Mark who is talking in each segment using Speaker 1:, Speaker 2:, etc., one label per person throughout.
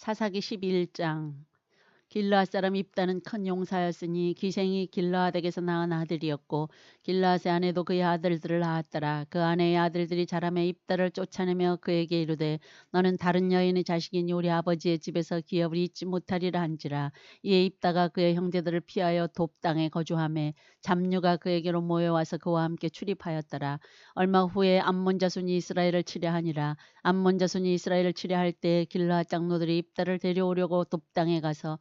Speaker 1: 사사기 11장. 길르앗 사람 입다는 큰 용사였으니 기생이 길르앗에게서 낳은 아들이었고 길르앗의 아내도 그의 아들들을 낳았더라. 그 아내의 아들들이 자라매 입다를 쫓아내며 그에게 이르되 너는 다른 여인의 자식이니 우리 아버지의 집에서 기업을 잊지 못하리라 한지라. 이에 입다가 그의 형제들을 피하여 돕 땅에 거주하매 잡류가 그에게로 모여와서 그와 함께 출입하였더라. 얼마 후에 암몬 자손이 이스라엘을 치려하니라. 암몬 자손이 이스라엘을 치려할 때 길르앗 장로들이 입다를 데려오려고 돕 땅에 가서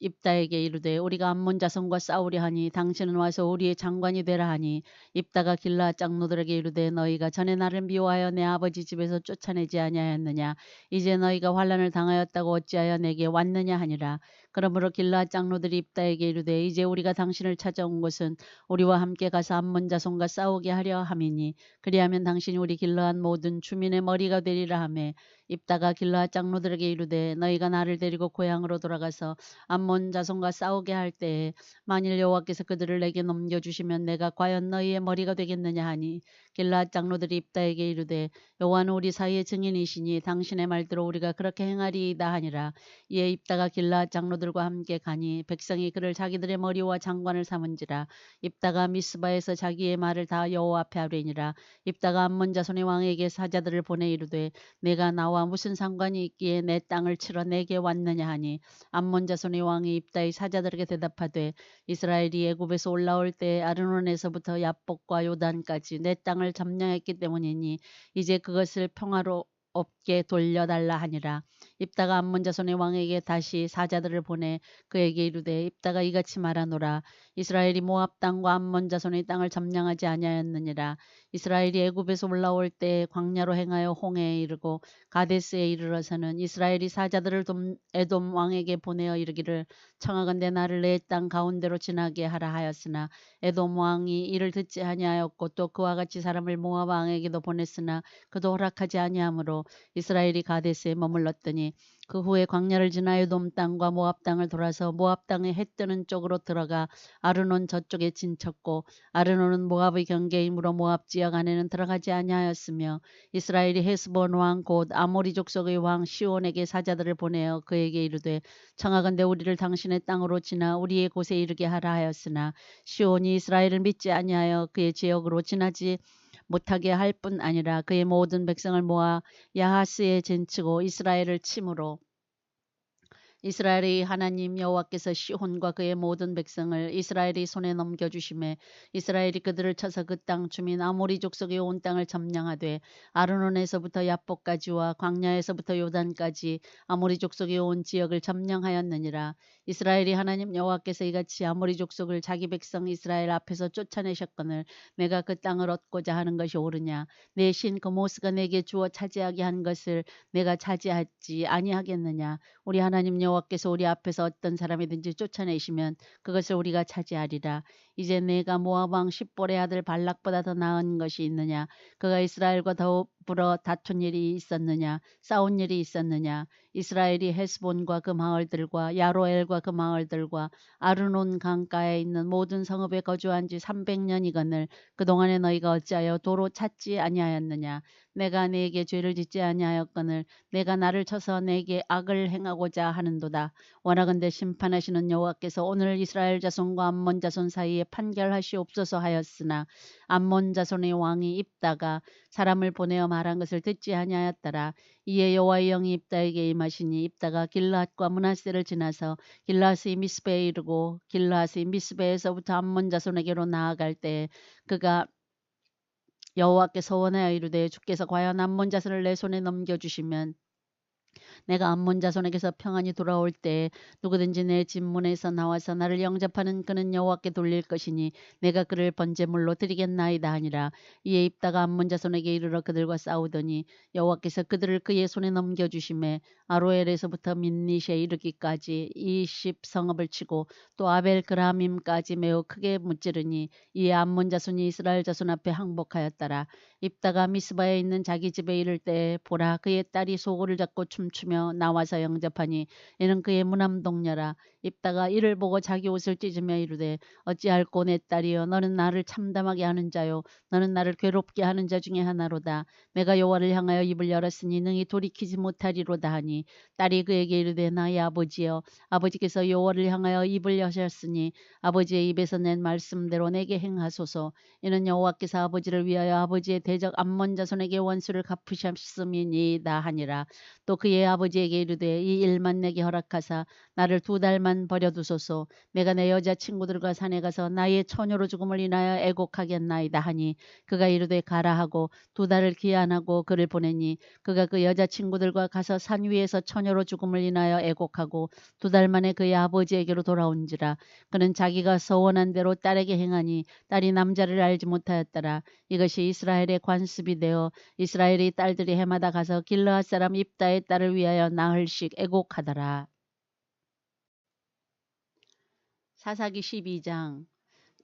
Speaker 1: 입다에게 이르되 우리가 암몬 자손과 싸우려 하니 당신은 와서 우리의 장관이 되라 하니 입다가 길르앗 장로들에게 이르되 너희가 전에 나를 미워하여 내 아버지 집에서 쫓아내지 아니하였느냐. 이제 너희가 환난을 당하였다고 어찌하여 내게 왔느냐 하니라. 그러므로 길르앗 장로들이 입다에게 이르되 이제 우리가 당신을 찾아온 것은 우리와 함께 가서 암몬 자손과 싸우게 하려 함이니 그리하면 당신이 우리 길르앗 모든 주민의 머리가 되리라 하매 입다가 길르앗 장로들에게 이르되 너희가 나를 데리고 고향으로 돌아가서 암몬 자손과 싸우게 할 때에 만일 여호와께서 그들을 내게 넘겨주시면 내가 과연 너희의 머리가 되겠느냐 하니 길르앗 장로들이 입다에게 이르되 여호와는 우리 사이의 증인이시니 당신의 말대로 우리가 그렇게 행하리이다 하니라. 이에 입다가 길르앗 장로들과 함께 가니 백성이 그를 자기들의 머리와 장관을 삼은지라. 입다가 미스바에서 자기의 말을 다 여호와 앞에 하려니라. 입다가 암몬 자손의 왕에게 사자들을 보내 이르되 내가 나와 무슨 상관이 있기에 내 땅을 치러 내게 왔느냐 하니 암몬 자손의 왕이 입다의 사자들에게 대답하되 이스라엘이 애굽에서 올라올 때 아르논에서부터 야복과 요단까지 내 땅을 점령했기 때문이니 이제 그것을 평화로 없게 돌려달라 하니라. 입다가 암몬 자손의 왕에게 다시 사자들을 보내 그에게 이르되 입다가 이같이 말하노라. 이스라엘이 모압 땅과 암몬 자손의 땅을 점령하지 아니하였느니라. 이스라엘이 애굽에서 올라올 때 광야로 행하여 홍해에 이르고 가데스에 이르러서는 이스라엘이 사자들을 에돔 왕에게 보내어 이르기를 청하건대 나를 내 땅 가운데로 지나게 하라 하였으나 에돔 왕이 이를 듣지 아니하였고 또 그와 같이 사람을 모압 왕에게도 보냈으나 그도 허락하지 아니하므로 이스라엘이 가데스에 머물렀더니 그 후에 광야를 지나 에돔 땅과 모압 땅을 돌아서 모압 땅의 해 뜨는 쪽으로 들어가 아르논 저쪽에 진쳤고 아르논은 모압의 경계이므로 모압 지역 안에는 들어가지 아니하였으며 이스라엘이 헤스본 왕 곧 아모리 족속의 왕 시온에게 사자들을 보내어 그에게 이르되 청하건대 우리를 당신의 땅으로 지나 우리의 곳에 이르게 하라 하였으나 시온이 이스라엘을 믿지 아니하여 그의 지역으로 지나지 못하게 할 뿐 아니라 그의 모든 백성을 모아 야하스에 진치고 이스라엘을 치므로 이스라엘의 하나님 여호와께서 시혼과 그의 모든 백성을 이스라엘의 손에 넘겨주심에 이스라엘이 그들을 쳐서 그 땅 주민 아모리 족속의 온 땅을 점령하되 아르논에서부터 야복까지와 광야에서부터 요단까지 아모리 족속의 온 지역을 점령하였느니라. 이스라엘이 하나님 여호와께서 이같이 아모리 족속을 자기 백성 이스라엘 앞에서 쫓아내셨거늘 내가 그 땅을 얻고자 하는 것이 옳으냐. 내 신 그 모스가 내게 주어 차지하게 한 것을 내가 차지하지 아니하겠느냐. 우리 하나님 여호와께서 우리 앞에서 어떤 사람이든지 쫓아내시면 그것을 우리가 차지하리라. 이제 내가 모압 왕 십볼의 아들 발락보다 더 나은 것이 있느냐. 그가 이스라엘과 더불어 다툰 일이 있었느냐. 싸운 일이 있었느냐. 이스라엘이 헤스본과 그 마을들과 야로엘과 그 마을들과 아르논 강가에 있는 모든 성읍에 거주한 지 300년이거늘 그동안에 너희가 어찌하여 도로 찾지 아니하였느냐. 내가 네게 죄를 짓지 아니하였거늘 내가 나를 쳐서 내게 악을 행하고자 하는도다. 원하건대 심판하시는 여호와께서 오늘 이스라엘 자손과 암몬 자손 사이에 판결하시옵소서 하였으나 암몬 자손의 왕이 입다가 사람을 보내어 말한 것을 듣지 아니하였더라. 이에 여호와의 영이 입다에게 임하시니 입다가 길르앗과 므낫세를 지나서 길르앗의 미스베에 이르고 길르앗의 미스베에서부터 암몬 자손에게로 나아갈 때 그가 여호와께서 원하여 이르되 주께서 과연 암몬 자손을 내 손에 넘겨주시면 내가 암몬 자손에게서 평안히 돌아올 때 누구든지 내 집 문에서 나와서 나를 영접하는 그는 여호와께 돌릴 것이니 내가 그를 번제물로 드리겠나이다 하니라. 이에 입다가 암몬 자손에게 이르러 그들과 싸우더니 여호와께서 그들을 그의 손에 넘겨주심에 아로엘에서부터 민닛에 이르기까지 20성읍을 치고 또 아벨 그라밈까지 매우 크게 무찌르니 이에 암몬 자손이 이스라엘 자손 앞에 항복하였더라. 입다가 미스바에 있는 자기 집에 이를 때 보라 그의 딸이 소고를 잡고 춤추며 나와서 영접하니 이는 그의 무남동녀라. 입다가 이를 보고 자기 옷을 찢으며 이르되 어찌할꼬 내 딸이여 너는 나를 참담하게 하는 자요 너는 나를 괴롭게 하는 자 중에 하나로다. 내가 여호와를 향하여 입을 열었으니 능히 돌이키지 못하리로다 하니 딸이 그에게 이르되 나의 아버지여 아버지께서 여호와를 향하여 입을 여셨으니 아버지의 입에서 낸 말씀대로 내게 행하소서. 이는 여호와께서 아버지를 위하여 아버지의 대적 암몬 자손에게 원수를 갚으셨음이니이다 하니라. 또 그의 아버지에게 이르되 이 일만 내게 허락하사 나를 2달만 버려두소서. 내가 내 여자 친구들과 산에 가서 나의 처녀로 죽음을 인하여 애곡하겠나이다 하니 그가 이르되 가라 하고 2달을 기한하고 그를 보내니 그가 그 여자 친구들과 가서 산 위에서 처녀로 죽음을 인하여 애곡하고 2달 만에 그의 아버지에게로 돌아온지라. 그는 자기가 서원한 대로 딸에게 행하니 딸이 남자를 알지 못하였더라. 이것이 이스라엘의 관습이 되어 이스라엘의 딸들이 해마다 가서 길르앗 사람 입다의 딸을 위하여 나흘씩 애곡하더라. 사사기 12장.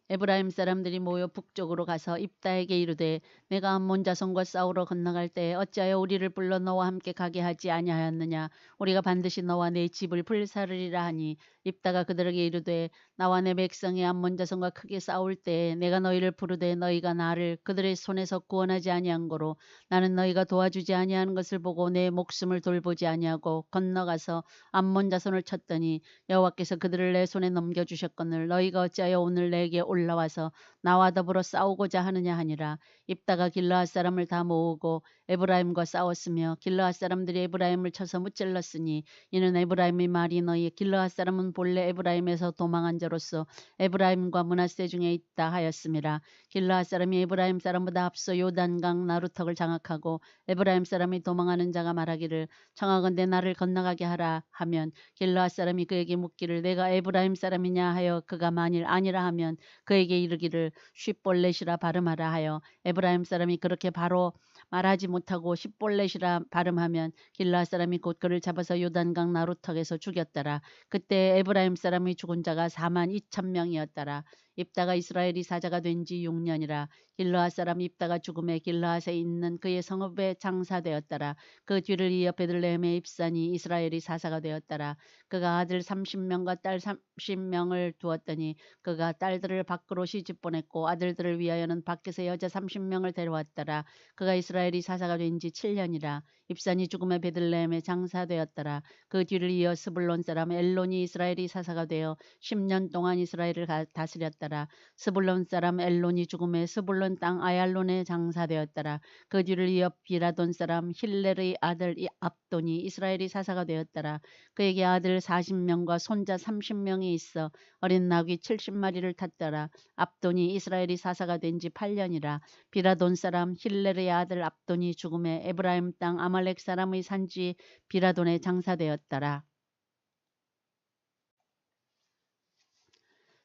Speaker 1: 에브라임 사람들이 모여 북쪽으로 가서 입다에게 이르되 내가 암몬 자손과 싸우러 건너갈 때 어찌하여 우리를 불러 너와 함께 가게 하지 아니하였느냐. 우리가 반드시 너와 내 집을 불사르리라 하니 입다가 그들에게 이르되 나와 내 백성이 암몬 자손과 크게 싸울 때 내가 너희를 부르되 너희가 나를 그들의 손에서 구원하지 아니한 거로 나는 너희가 도와주지 아니하는 것을 보고 내 목숨을 돌보지 아니하고 건너가서 암몬 자손을 쳤더니 여호와께서 그들을 내 손에 넘겨주셨거늘 너희가 어찌하여 오늘 내게 올라와서 나와 더불어 싸우고자 하느냐 하니라. 입다가 길르앗 사람을 다 모으고 에브라임과 싸웠으며 길르앗 사람들이 에브라임을 쳐서 무찔렀으니 이는 에브라임의 말이 너희 길르앗 사람은 본래 에브라임에서 도망한 자로서 에브라임과 므낫세 중에 있다 하였음이라. 길르앗 사람이 에브라임 사람보다 앞서 요단강 나루턱을 장악하고 에브라임 사람이 도망하는 자가 말하기를 청하건대 나를 건너가게 하라 하면 길르앗 사람이 그에게 묻기를 내가 에브라임 사람이냐 하여 그가 만일 아니라 하면 그에게 이르기를 쉿볼렛이라 발음하라 하여 에브라임 사람이 그렇게 바로 말하지 못하고 쉿볼렛이라 발음하면 길르앗 사람이 곧 그를 잡아서 요단강 나루턱에서 죽였더라. 그때 에브라임 사람이 죽은 자가 42,000명이었더라. 입다가 이스라엘이 사자가 된 지 6년이라. 길르앗 사람 입다가 죽음에 길르앗에 있는 그의 성읍에 장사되었더라. 그 뒤를 이어 베들레헴에 입산이 이스라엘이 사사가 되었더라. 그가 아들 30명과 딸 30명을 두었더니 그가 딸들을 밖으로 시집 보냈고 아들들을 위하여는 밖에서 여자 30명을 데려왔더라. 그가 이스라엘이 사사가 된 지 7년이라. 입산이 죽음에 베들레헴에 장사되었더라. 그 뒤를 이어 스불론 사람 엘론이 이스라엘이 사사가 되어 10년 동안 이스라엘을 다스렸더라. 스불론 사람 엘론이 죽음에 스불론 땅 아얄론에 장사되었더라. 그 뒤를 이어 비라돈 사람 힐렐의 아들 압돈이 이스라엘이 사사가 되었더라. 그에게 아들 40명과 손자 30명이 있어 어린 나귀 70마리를 탔더라. 압돈이 이스라엘이 사사가 된 지 8년이라. 비라돈 사람 힐렐의 아들 압돈이 죽음에 에브라임 땅 아말렉 사람의 산지 비라돈에 장사되었더라.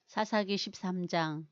Speaker 1: 사사기 13장.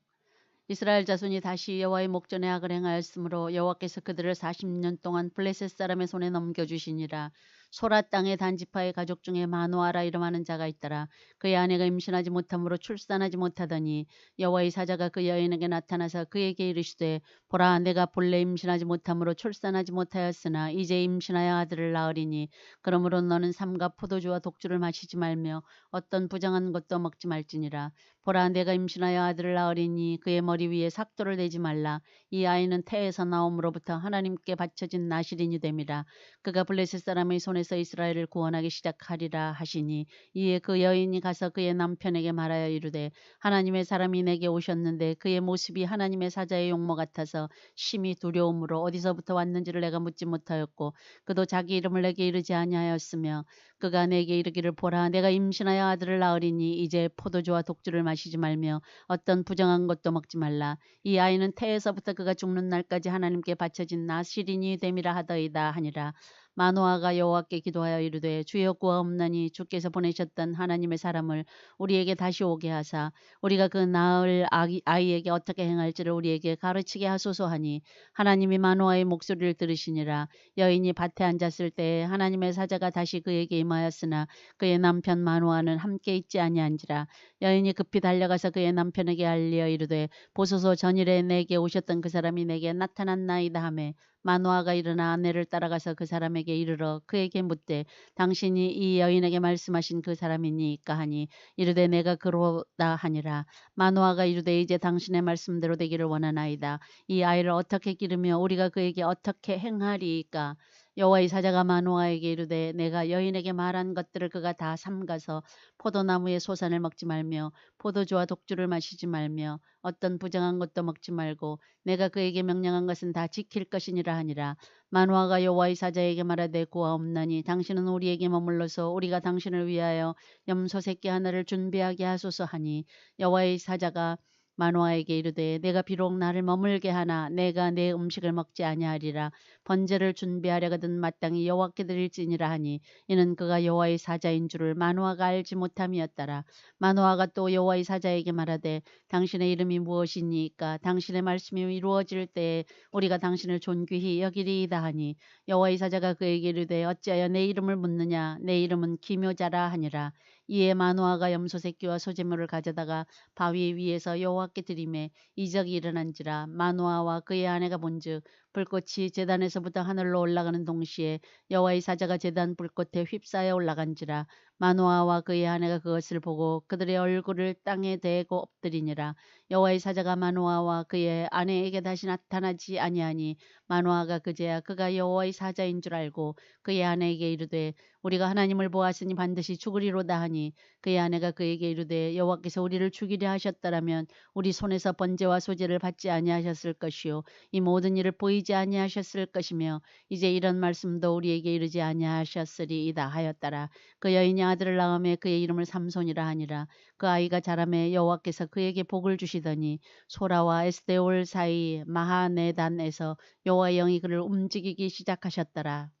Speaker 1: 이스라엘 자손이 다시 여호와의 목전에 악을 행하였으므로 여호와께서 그들을 40년 동안 블레셋 사람의 손에 넘겨주시니라. 소라 땅의 단지파의 가족 중에 마노아라 이름하는 자가 있더라. 그의 아내가 임신하지 못함으로 출산하지 못하더니 여호와의 사자가 그 여인에게 나타나서 그에게 이르시되 보라 내가 본래 임신하지 못함으로 출산하지 못하였으나 이제 임신하여 아들을 낳으리니 그러므로 너는 삼가 포도주와 독주를 마시지 말며 어떤 부정한 것도 먹지 말지니라. 보라 내가 임신하여 아들을 낳으리니 그의 머리 위에 삭도를 내지 말라. 이 아이는 태에서 나옴으로부터 하나님께 바쳐진 나실인이 됨이라. 그가 블레셋 사람의 손에서 이스라엘을 구원하기 시작하리라 하시니 이에 그 여인이 가서 그의 남편에게 말하여 이르되 하나님의 사람이 내게 오셨는데 그의 모습이 하나님의 사자의 용모 같아서 심히 두려움으로 어디서부터 왔는지를 내가 묻지 못하였고 그도 자기 이름을 내게 이르지 아니하였으며 그가 내게 이르기를 보라 내가 임신하여 아들을 낳으리니 이제 포도주와 독주를 마시지 말며 어떤 부정한 것도 먹지 말라. 이 아이는 태에서부터 그가 죽는 날까지 하나님께 바쳐진 나실인이 됨이라 하더이다 하니라. 마노아가 여호와께 기도하여 이르되 주여 구하옵나니 주께서 보내셨던 하나님의 사람을 우리에게 다시 오게 하사 우리가 그 낳을 아이에게 어떻게 행할지를 우리에게 가르치게 하소서 하니 하나님이 마노아의 목소리를 들으시니라. 여인이 밭에 앉았을 때에 하나님의 사자가 다시 그에게 임하였으나 그의 남편 마노아는 함께 있지 아니한지라. 여인이 급히 달려가서 그의 남편에게 알리어 이르되 보소서 전일에 내게 오셨던 그 사람이 내게 나타났나이다 하매 마노아가 일어나 아내를 따라가서 그 사람에게 이르러 그에게 묻되 당신이 이 여인에게 말씀하신 그 사람이니까 하니 이르되 내가 그로다 하니라. 마노아가 이르되 이제 당신의 말씀대로 되기를 원하나이다. 이 아이를 어떻게 기르며 우리가 그에게 어떻게 행하리이까. 여호와의 사자가 마노아에게 이르되 내가 여인에게 말한 것들을 그가 다 삼가서 포도나무의 소산을 먹지 말며 포도주와 독주를 마시지 말며 어떤 부정한 것도 먹지 말고 내가 그에게 명령한 것은 다 지킬 것이니라 하니라. 마노아가 여호와의 사자에게 말하되 구하옵나니 당신은 우리에게 머물러서 우리가 당신을 위하여 염소 새끼 하나를 준비하게 하소서 하니 여호와의 사자가 마노아에게 이르되 내가 비록 나를 머물게 하나 내가 내 음식을 먹지 아니하리라. 번제를 준비하려거든 마땅히 여호와께 드릴지니라 하니 이는 그가 여호와의 사자인 줄을 마노아가 알지 못함이었더라. 마노아가 또 여호와의 사자에게 말하되 당신의 이름이 무엇이니까 당신의 말씀이 이루어질 때에 우리가 당신을 존귀히 여기리이다 하니 여호와의 사자가 그에게 이르되 어찌하여 내 이름을 묻느냐 내 이름은 기묘자라 하니라. 이에 마노아가 염소 새끼와 소재물을 가져다가 바위 위에서 여호와께 드리매 이적이 일어난지라. 마노아와 그의 아내가 본즉 불꽃이 제단에서부터 하늘로 올라가는 동시에 여호와의 사자가 제단 불꽃에 휩싸여 올라간지라. 마노아와 그의 아내가 그것을 보고 그들의 얼굴을 땅에 대고 엎드리니라. 여호와의 사자가 마노아와 그의 아내에게 다시 나타나지 아니하니 마노아가 그제야 그가 여호와의 사자인 줄 알고 그의 아내에게 이르되 우리가 하나님을 보았으니 반드시 죽으리로다 하니 그의 아내가 그에게 이르되 여호와께서 우리를 죽이려 하셨더라면 우리 손에서 번제와 소제를 받지 아니하셨을 것이요 이 모든 일을 보이지 아니하셨을 것이며 이제 이런 말씀도 우리에게 이르지 아니하셨으리이다 하였더라. 그 여인이 아들을 낳음에 그의 이름을 삼손이라 하니라. 그 아이가 자라매 여호와께서 그에게 복을 주시더니 소라와 에스대올 사이 마하네단에서 여호와의 영이 그를 움직이기 시작하셨더라.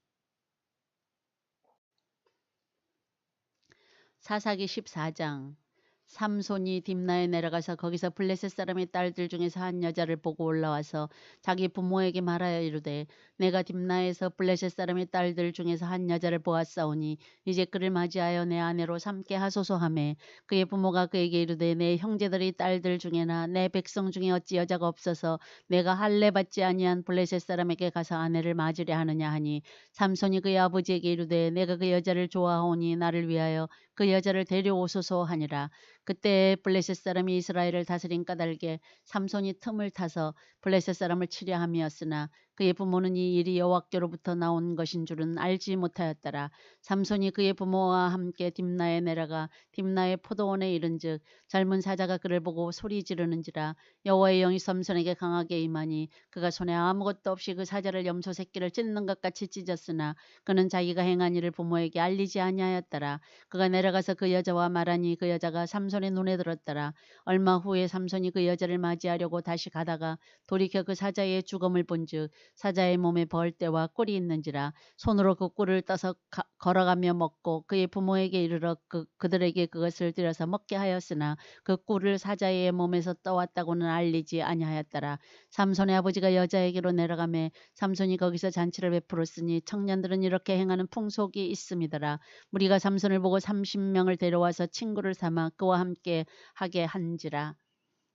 Speaker 1: 사사기 14장. 삼손이 딥나에 내려가서 거기서 블레셋 사람의 딸들 중에서 한 여자를 보고 올라와서 자기 부모에게 말하여 이르되 내가 딥나에서 블레셋 사람의 딸들 중에서 한 여자를 보았사오니 이제 그를 맞이하여 내 아내로 삼게 하소서 하매 그의 부모가 그에게 이르되 내 형제들의 딸들 중에나 내 백성 중에 어찌 여자가 없어서 내가 할례 받지 아니한 블레셋 사람에게 가서 아내를 맞으려 하느냐 하니 삼손이 그의 아버지에게 이르되 내가 그 여자를 좋아하오니 나를 위하여 그 여자를 데려오소서 하니라. 그때 블레셋 사람이 이스라엘을 다스린 까닭에 삼손이 틈을 타서 블레셋 사람을 치려 함이었으나 그의 부모는 이 일이 여호와께로부터 나온 것인 줄은 알지 못하였더라. 삼손이 그의 부모와 함께 딥나에 내려가 딥나의 포도원에 이른즉 젊은 사자가 그를 보고 소리 지르는지라. 여호와의 영이 삼손에게 강하게 임하니 그가 손에 아무것도 없이 그 사자를 염소 새끼를 찢는 것 같이 찢었으나 그는 자기가 행한 일을 부모에게 알리지 아니하였더라. 그가 내려가서 그 여자와 말하니 그 여자가 삼손의 눈에 들었더라. 얼마 후에 삼손이 그 여자를 맞이하려고 다시 가다가 돌이켜 그 사자의 죽음을 본즉 사자의 몸에 벌떼와 꿀이 있는지라. 손으로 그 꿀을 떠서 걸어가며 먹고 그의 부모에게 이르러 그들에게 그것을 들여서 먹게 하였으나 그 꿀을 사자의 몸에서 떠왔다고는 알리지 아니하였더라. 삼손의 아버지가 여자에게로 내려가매 삼손이 거기서 잔치를 베풀었으니 청년들은 이렇게 행하는 풍속이 있음이더라. 무리가 삼손을 보고 30명을 데려와서 친구를 삼아 그와 함께 하게 한지라.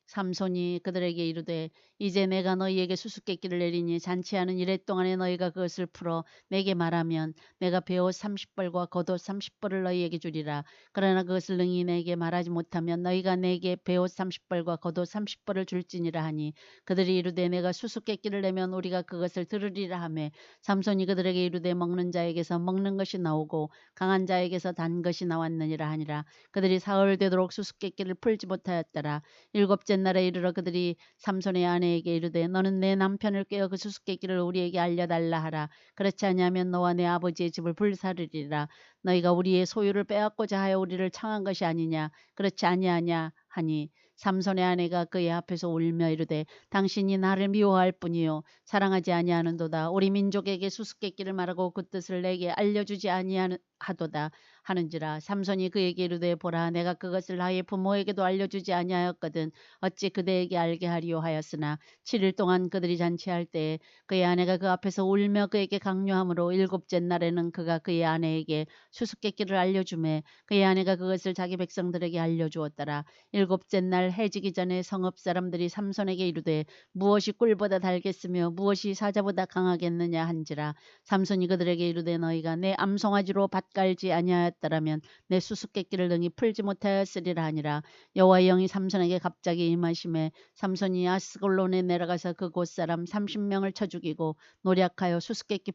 Speaker 1: 삼손이 그들에게 이르되 이제 내가 너희에게 수수께끼를 내리니 잔치하는 이래 동안에 너희가 그것을 풀어 내게 말하면 내가 베옷 30벌과 겉옷 30벌을 너희에게 주리라. 그러나 그것을 능히 내게 말하지 못하면 너희가 내게 베옷 30벌과 겉옷 30벌을 줄지니라 하니 그들이 이르되 내가 수수께끼를 내면 우리가 그것을 들으리라 하매 삼손이 그들에게 이르되 먹는 자에게서 먹는 것이 나오고 강한 자에게서 단 것이 나왔느니라 하니라. 그들이 사흘 되도록 수수께끼를 풀지 못하였더라. 일곱째 날에 이르러 그들이 삼손의 아내에게 이르되 너는 내 남편을 꿰어 그 수수께끼를 우리에게 알려달라 하라. 그렇지 아니하면 너와 내 아버지의 집을 불사르리라. 너희가 우리의 소유를 빼앗고자 하여 우리를 청한 것이 아니냐. 그렇지 아니하냐 하니 삼손의 아내가 그의 앞에서 울며 이르되 당신이 나를 미워할 뿐이요 사랑하지 아니하는도다. 우리 민족에게 수수께끼를 말하고 그 뜻을 내게 알려주지 아니하도다 하는지라. 삼손이 그에게 이르되 보라 내가 그것을 나의 부모에게도 알려주지 아니하였거든 어찌 그대에게 알게 하리요 하였으나 7일 동안 그들이 잔치할 때에 그의 아내가 그 앞에서 울며 그에게 강요함으로 일곱째 날에는 그가 그의 아내에게 수수께끼를 알려주매 그의 아내가 그것을 자기 백성들에게 알려주었더라. 일곱째 날 해지기 전에 성읍 사람들이 삼손에게 이르되 무엇이 꿀보다 달겠으며 무엇이 사자보다 강하겠느냐 한지라. 삼손이 그들에게 이르되 너희가 내 암송아지로 밭 갈지 아니하였더라면 내 수수께끼를 능히 풀지 못하였으리라 하니라. 여호와의 영이 삼손에게 갑자기 임하심에 삼손이 아스글론에 내려가서 그곳 사람 30명을 쳐 죽이고 노략하여 수수께끼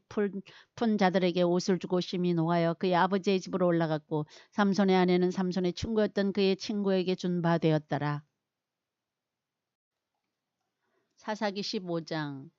Speaker 1: 푼 자들에게 옷을 주고 심히 노하여 그의 아버지의 집으로 올라갔고 삼손의 아내는 삼손의 친구였던 그의 친구에게 준 바 되었더라. 사사기 15장.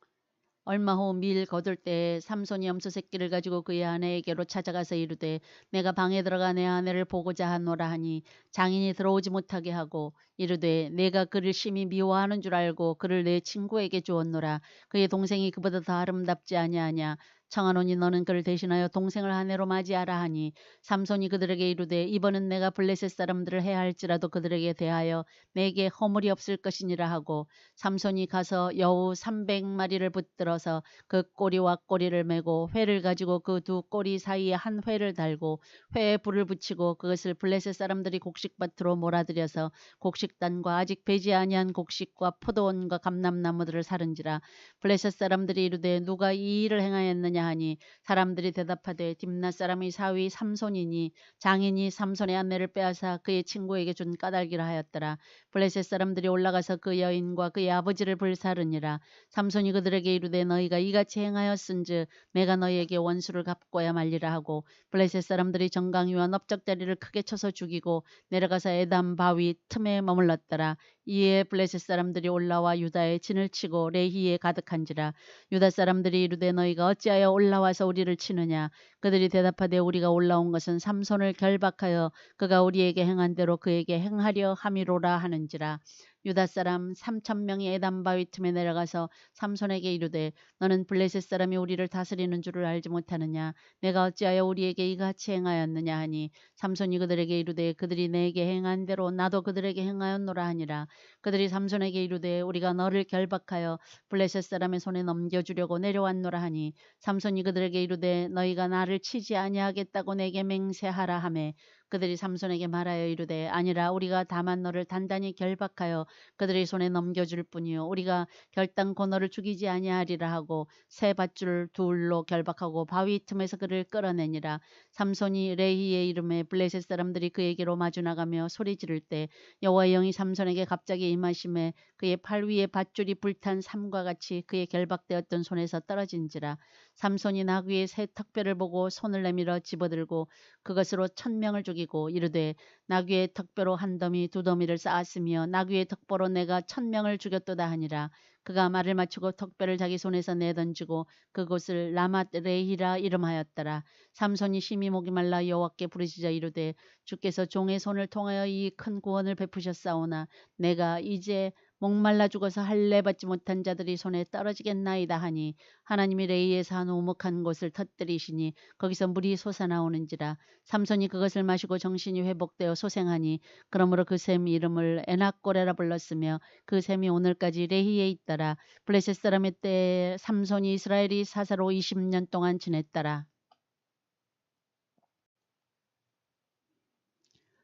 Speaker 1: 얼마 후 밀 거둘 때에 삼손이 염소 새끼를 가지고 그의 아내에게로 찾아가서 이르되 내가 방에 들어가 내 아내를 보고자 하노라 하니 장인이 들어오지 못하게 하고 이르되 내가 그를 심히 미워하는 줄 알고 그를 내 친구에게 주었노라. 그의 동생이 그보다 더 아름답지 아니하냐. 청하노니 너는 그를 대신하여 동생을 아내로 맞이하라 하니 삼손이 그들에게 이르되 이번은 내가 블레셋 사람들을 해할지라도 그들에게 대하여 내게 허물이 없을 것이니라 하고 삼손이 가서 여우 300마리를 붙들어서 그 꼬리와 꼬리를 메고 회를 가지고 그 두 꼬리 사이에 한 회를 달고 회에 불을 붙이고 그것을 블레셋 사람들이 곡식밭으로 몰아들여서 곡식단과 아직 배지 아니한 곡식과 포도원과 감람나무들을 사른지라. 블레셋 사람들이 이르되 누가 이 일을 행하였느냐 하니 사람들이 대답하되 딥낫 사람이 사위 삼손이니 장인이 삼손의 아내를 빼앗아 그의 친구에게 준 까닭이라 하였더라. 블레셋 사람들이 올라가서 그 여인과 그의 아버지를 불사르니라. 삼손이 그들에게 이르되 너희가 이같이 행하였은즉 내가 너희에게 원수를 갚고야 말리라 하고 블레셋 사람들이 정강이와 넓적다리를 크게 쳐서 죽이고 내려가서 에담 바위 틈에 머물렀더라. 이에 블레셋 사람들이 올라와 유다에 진을 치고 레히에 가득한지라. 유다 사람들이 이르되 너희가 어찌하여 올라와서 우리를 치느냐. 그들이 대답하되 우리가 올라온 것은 삼손을 결박하여 그가 우리에게 행한 대로 그에게 행하려 함이로라 하는지라. 유다 사람 3,000명이 에담 바위 틈에 내려가서 삼손에게 이르되 너는 블레셋 사람이 우리를 다스리는 줄을 알지 못하느냐. 내가 어찌하여 우리에게 이같이 행하였느냐 하니 삼손이 그들에게 이르되 그들이 내게 행한 대로 나도 그들에게 행하였노라 하니라. 그들이 삼손에게 이르되 우리가 너를 결박하여 블레셋 사람의 손에 넘겨주려고 내려왔노라 하니 삼손이 그들에게 이르되 너희가 나를 치지 아니하겠다고 내게 맹세하라 하매 그들이 삼손에게 말하여 이르되 아니라 우리가 다만 너를 단단히 결박하여 그들의 손에 넘겨줄 뿐이요 우리가 결단코 너를 죽이지 아니하리라 하고 새 밧줄 둘로 결박하고 바위 틈에서 그를 끌어내니라. 삼손이 레히의 이름에 블레셋 사람들이 그에게로 마주 나가며 소리 지를 때 여호와의 영이 삼손에게 갑자기 임하심에 그의 팔 위에 밧줄이 불탄 삼과 같이 그의 결박되었던 손에서 떨어진지라. 삼손이 나귀의 새 턱뼈를 보고 손을 내밀어 집어들고 그것으로 1,000명을 죽이고 이르되 나귀의 턱뼈로 한 더미 두 더미를 쌓았으며 나귀의 턱뼈로 내가 1,000명을 죽였도다 하니라. 그가 말을 마치고 턱뼈를 자기 손에서 내던지고 그곳을 라맛 레히라 이름하였더라. 삼손이 심히 목이 말라 여호와께 부르짖어 이르되 주께서 종의 손을 통하여 이 큰 구원을 베푸셨사오나 내가 이제 목말라 죽어서 할례 받지 못한 자들이 손에 떨어지겠나이다 하니 하나님이 레이에서 한 오목한 곳을 터뜨리시니 거기서 물이 솟아나오는지라. 삼손이 그것을 마시고 정신이 회복되어 소생하니 그러므로 그 샘 이름을 에낙고레라 불렀으며 그 샘이 오늘까지 레히에 있더라. 블레셋 사람의 때에 삼손이 이스라엘이 사사로 20년 동안 지냈더라.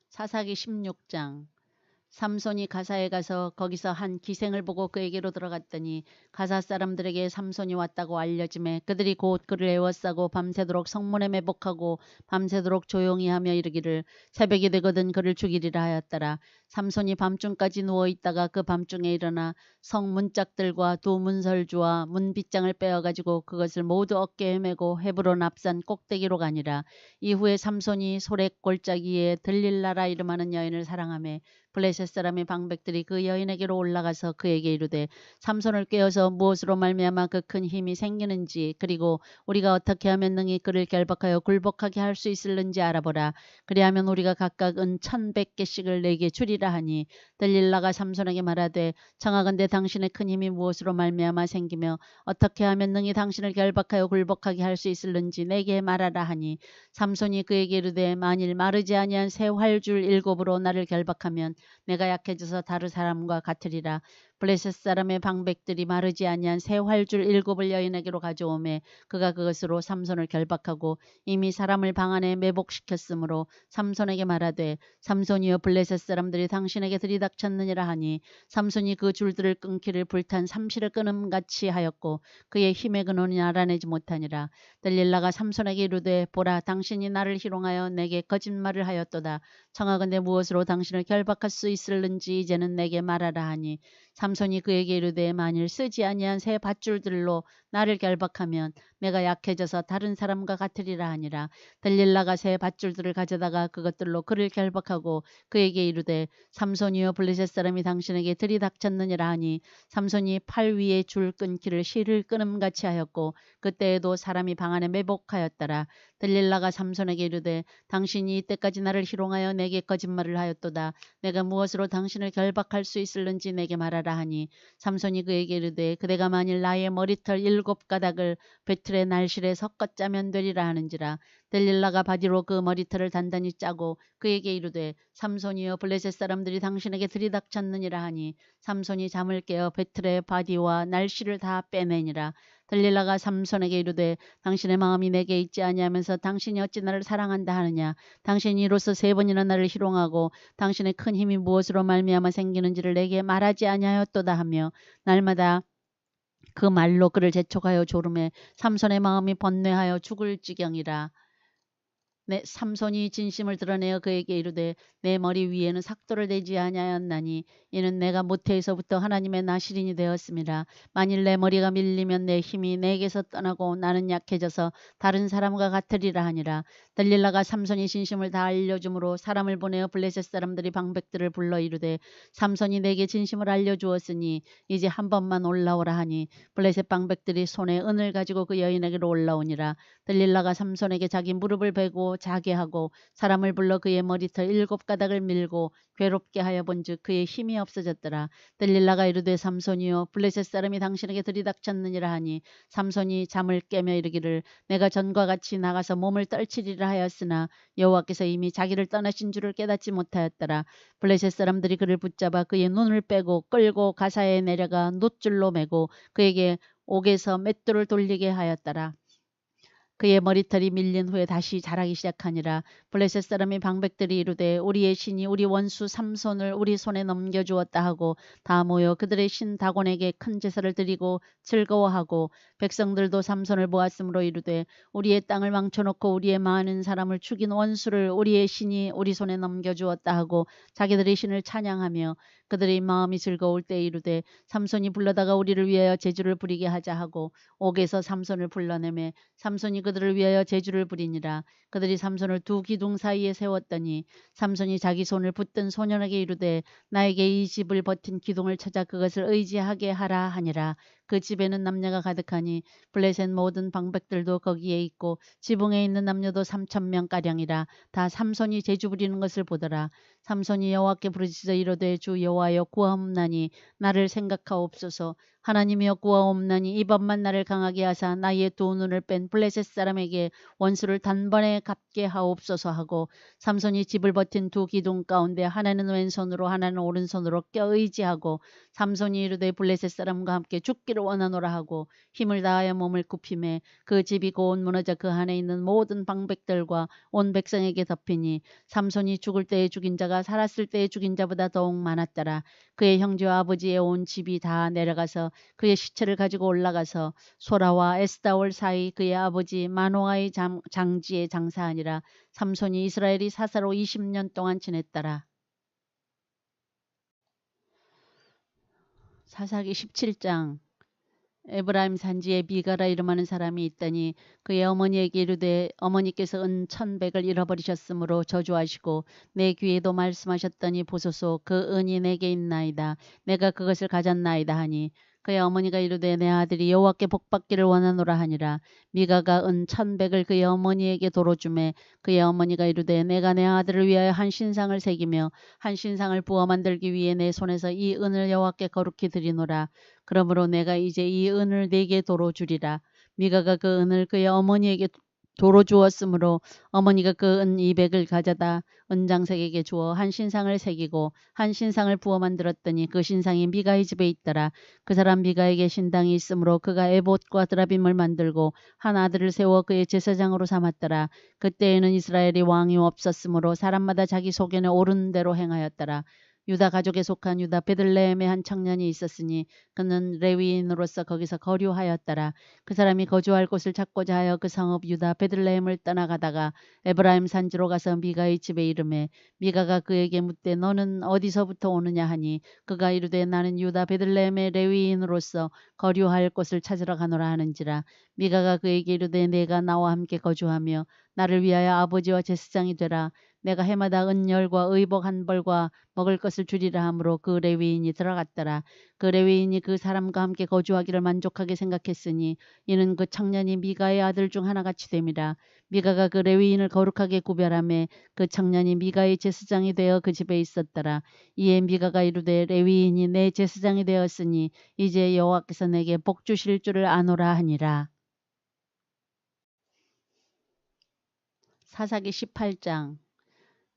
Speaker 1: 사사기 16장. 삼손이 가사에 가서 거기서 한 기생을 보고 그에게로 들어갔더니 가사 사람들에게 삼손이 왔다고 알려지매 그들이 곧 그를 에워싸고 밤새도록 성문에 매복하고 밤새도록 조용히 하며 이르기를 새벽이 되거든 그를 죽이리라 하였더라. 삼손이 밤중까지 누워있다가 그 밤중에 일어나 성 문짝들과 두 문설주와 문빗장을 빼어가지고 그것을 모두 어깨에 메고 헤브론 앞산 꼭대기로 가니라. 이후에 삼손이 소렉 골짜기에 들릴라라 이름하는 여인을 사랑하며 블레셋 사람의 방백들이 그 여인에게로 올라가서 그에게 이르되 삼손을 꾀어서 무엇으로 말미암아 그 큰 힘이 생기는지 그리고 우리가 어떻게 하면 능히 그를 결박하여 굴복하게 할 수 있을는지 알아보라. 그리하면 우리가 각각 은 1,100개씩을 내게 주리라 하니 들릴라가 삼손에게 말하되 청하건대 당신의 큰 힘이 무엇으로 말미암아 생기며 어떻게 하면 능히 당신을 결박하여 굴복하게 할 수 있을는지 내게 말하라 하니 삼손이 그에게 이르되 만일 마르지 아니한 새 활줄 7으로 나를 결박하면 내가 약해져서 다른 사람과 같으리라. 블레셋 사람의 방백들이 마르지 아니한 새 활줄 7을 여인에게로 가져오매 그가 그것으로 삼손을 결박하고 이미 사람을 방 안에 매복시켰으므로 삼손에게 말하되 삼손이여 블레셋 사람들이 당신에게 들이닥쳤느니라 하니 삼손이 그 줄들을 끊기를 불탄 삼실을 끊음같이 하였고 그의 힘의 근원이 알아내지 못하니라. 들릴라가 삼손에게 이르되 보라 당신이 나를 희롱하여 내게 거짓말을 하였도다. 청하건대 무엇으로 당신을 결박할 수 있을는지 이제는 내게 말하라 하니 삼손이 그에게 이르되 만일 쓰지 아니한 새 밧줄들로 나를 결박하면 내가 약해져서 다른 사람과 같으리라 하니라. 들릴라가 새 밧줄들을 가져다가 그것들로 그를 결박하고 그에게 이르되 삼손이여 블레셋 사람이 당신에게 들이닥쳤느니라 하니 삼손이 팔 위에 줄 끊기를 실을 끊음같이 하였고 그때에도 사람이 방 안에 매복하였더라. 들릴라가 삼손에게 이르되 당신이 이때까지 나를 희롱하여 내게 거짓말을 하였도다. 내가 무엇으로 당신을 결박할 수 있을는지 내게 말하라 하니 삼손이 그에게 이르되 그대가 만일 나의 머리털 7가닥을 배틀의 날실에 섞어 짜면 되리라 하는지라. 들릴라가 바디로 그 머리털을 단단히 짜고 그에게 이르되 삼손이여 블레셋 사람들이 당신에게 들이닥쳤느니라 하니 삼손이 잠을 깨어 배틀의 바디와 날실을 다 빼내니라. 들릴라가 삼손에게 이르되 당신의 마음이 내게 있지 아니하면서 당신이 어찌 나를 사랑한다 하느냐. 당신이 이로써 3번이나 나를 희롱하고 당신의 큰 힘이 무엇으로 말미암아 생기는지를 내게 말하지 아니하였도다 하며 날마다 그 말로 그를 재촉하여 조름해 삼손의 마음이 번뇌하여 죽을 지경이라. 삼손이 진심을 드러내어 그에게 이르되 내 머리 위에는 삭도를 대지 아니하였나니 이는 내가 모태에서부터 하나님의 나시린이 되었음이라. 만일 내 머리가 밀리면 내 힘이 내게서 떠나고 나는 약해져서 다른 사람과 같으리라 하니라. 들릴라가 삼손이 진심을 다 알려줌으로 사람을 보내어 블레셋 사람들이 방백들을 불러 이르되 삼손이 내게 진심을 알려주었으니 이제 한 번만 올라오라 하니 블레셋 방백들이 손에 은을 가지고 그 여인에게로 올라오니라. 들릴라가 삼손에게 자기 무릎을 베고 자게 하고 사람을 불러 그의 머리털 7가닥을 밀고 괴롭게 하여 본즉 그의 힘이 없어졌더라. 들릴라가 이르되 삼손이여 블레셋 사람이 당신에게 들이닥쳤느니라 하니 삼손이 잠을 깨며 이르기를 내가 전과 같이 나가서 몸을 떨치리라 하였으나 여호와께서 이미 자기를 떠나신 줄을 깨닫지 못하였더라. 블레셋 사람들이 그를 붙잡아 그의 눈을 빼고 끌고 가사에 내려가 놋줄로 매고 그에게 옥에서 맷돌을 돌리게 하였더라. 그의 머리털이 밀린 후에 다시 자라기 시작하니라. 블레셋 사람의 방백들이 이르되 우리의 신이 우리 원수 삼손을 우리 손에 넘겨주었다 하고 다 모여 그들의 신 다곤에게 큰 제사를 드리고 즐거워하고 백성들도 삼손을 보았으므로 이르되 우리의 땅을 망쳐놓고 우리의 많은 사람을 죽인 원수를 우리의 신이 우리 손에 넘겨주었다 하고 자기들의 신을 찬양하며 그들의 마음이 즐거울 때 이르되 삼손이 불러다가 우리를 위하여 제주를 부리게 하자 하고 옥에서 삼손을 불러내매 삼손이 그들을 위하여 제주를 부리니라. 그들이 삼손을 두 기둥 사이에 세웠더니 삼손이 자기 손을 붙든 소년에게 이르되 나에게 이 집을 버틴 기둥을 찾아 그것을 의지하게 하라 하니라. 그 집에는 남녀가 가득하니 블레셋 모든 방백들도 거기에 있고 지붕에 있는 남녀도 3,000명가량이라. 다 삼손이 제주 부리는 것을 보더라. 삼손이 여호와께 부르짖어 이르되 주 여호와여 구하옵나니 나를 생각하옵소서. 하나님이여 구하옵나니 이번만 나를 강하게 하사 나의 두 눈을 뺀 블레셋 사람에게 원수를 단번에 갚게 하옵소서 하고 삼손이 집을 버틴 두 기둥 가운데 하나는 왼손으로 하나는 오른손으로 껴 의지하고 삼손이 이르되 블레셋 사람과 함께 죽기를 원하노라 하고 힘을 다하여 몸을 굽히매 그 집이 곧 무너져 그 안에 있는 모든 방백들과 온 백성에게 덮이니 삼손이 죽을 때에 죽인 자가 살았을 때에 죽인 자보다 더욱 많았더라. 그의 형제와 아버지의 온 집이 다 내려가서 그의 시체를 가지고 올라가서 소라와 에스다올 사이 그의 아버지 마노아의 장지에 장사하니라. 삼손이 이스라엘이 사사로 20년 동안 지냈더라. 사사기 17장. 에브라임 산지에 미가라 이름하는 사람이 있더니 그의 어머니에게 이르되 어머니께서 은 1,100을 잃어버리셨으므로 저주하시고 내 귀에도 말씀하셨더니 보소서 그 은이 내게 있나이다. 내가 그것을 가졌나이다 하니 그의 어머니가 이르되 내 아들이 여호와께 복받기를 원하노라 하니라. 미가가 은 1,100을 그의 어머니에게 도로 주매 그의 어머니가 이르되 내가 내 아들을 위하여 한 신상을 새기며 한 신상을 부어 만들기 위해 내 손에서 이 은을 여호와께 거룩히 드리노라. 그러므로 내가 이제 이 은을 네게 도로 주리라. 미가가 그 은을 그의 어머니에게 도로 주었으므로 어머니가 그 은 200을 가져다 은장색에게 주어 한 신상을 새기고 한 신상을 부어 만들었더니 그 신상이 미가의 집에 있더라. 그 사람 미가에게 신당이 있으므로 그가 에봇과 드라빔을 만들고 한 아들을 세워 그의 제사장으로 삼았더라. 그때에는 이스라엘이 왕이 없었으므로 사람마다 자기 소견에 오르는 대로 행하였더라. 유다 가족에 속한 유다 베들레헴에 한 청년이 있었으니 그는 레위인으로서 거기서 거류하였더라. 그 사람이 거주할 곳을 찾고자 하여 그 성읍 유다 베들레헴을 떠나가다가 에브라임 산지로 가서 미가의 집에 이르매 미가가 그에게 묻되 너는 어디서부터 오느냐 하니 그가 이르되 나는 유다 베들레헴의 레위인으로서 거류할 곳을 찾으러 가노라 하는지라. 미가가 그에게 이르되 내가 나와 함께 거주하며 나를 위하여 아버지와 제사장이 되라. 내가 해마다 은열과 의복 한 벌과 먹을 것을 주리라 하므로 그 레위인이 들어갔더라. 그 레위인이 그 사람과 함께 거주하기를 만족하게 생각했으니 이는 그 청년이 미가의 아들 중 하나같이 됨이라. 미가가 그 레위인을 거룩하게 구별하매 그 청년이 미가의 제사장이 되어 그 집에 있었더라. 이에 미가가 이르되 레위인이 내 제사장이 되었으니 이제 여호와께서 내게 복 주실 줄을 아노라 하니라. 사사기 18장.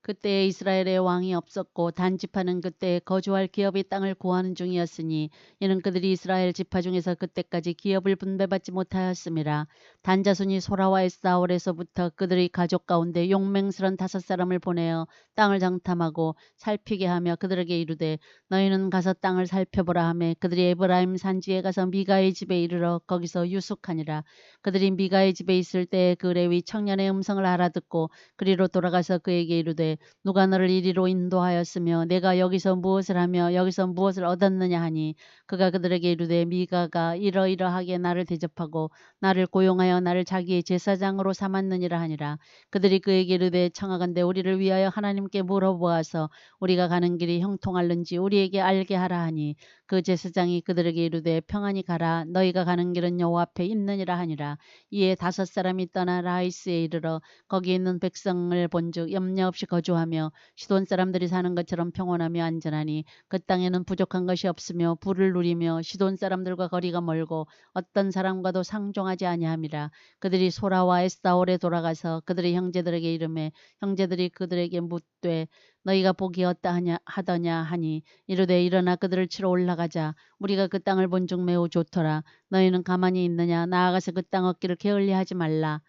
Speaker 1: 그때에 이스라엘에 왕이 없었고 단 지파는 그때 거주할 기업의 땅을 구하는 중이었으니 이는 그들이 이스라엘 지파 중에서 그때까지 기업을 분배받지 못하였음이라. 단 자손이 소라와 에스다올에서부터 그들의 가족 가운데 용맹스런 5사람을 보내어 땅을 장탐하고 살피게 하며 그들에게 이르되 너희는 가서 땅을 살펴보라 하며 그들이 에브라임 산지에 가서 미가의 집에 이르러 거기서 유숙하니라. 그들이 미가의 집에 있을 때 그 레위 청년의 음성을 알아듣고 그리로 돌아가서 그에게 이르되 누가 너를 이리로 인도하였으며 내가 여기서 무엇을 하며 여기서 무엇을 얻었느냐 하니 그가 그들에게 이르되 미가가 이러이러하게 나를 대접하고 나를 고용하여 나를 자기의 제사장으로 삼았느니라 하니라. 그들이 그에게 이르되 청하건대 우리를 위하여 하나님께 물어보아서 우리가 가는 길이 형통할는지 우리에게 알게 하라 하니 그 제사장이 그들에게 이르되 평안히 가라. 너희가 가는 길은 여호와 앞에 있느니라 하니라. 이에 5사람이 떠나 라이스에 이르러 거기 있는 백성을 본즉 염려 없이 거주하며 시돈 사람들이 사는 것처럼 평온하며 안전하니 그 땅에는 부족한 것이 없으며 부를 누리며 시돈 사람들과 거리가 멀고 어떤 사람과도 상종하지 아니함이라. 그들이 소라와 에스다올에 돌아가서 그들의 형제들에게 이르매 형제들이 그들에게 묻되 너희가 복이 어떠하냐 하더냐 하니 이르되 일어나 그들을 치러 올라가자. 우리가 그 땅을 본즉 매우 좋더라. 너희는 가만히 있느냐. 나아가서 그 땅 얻기를 게을리하지 말라.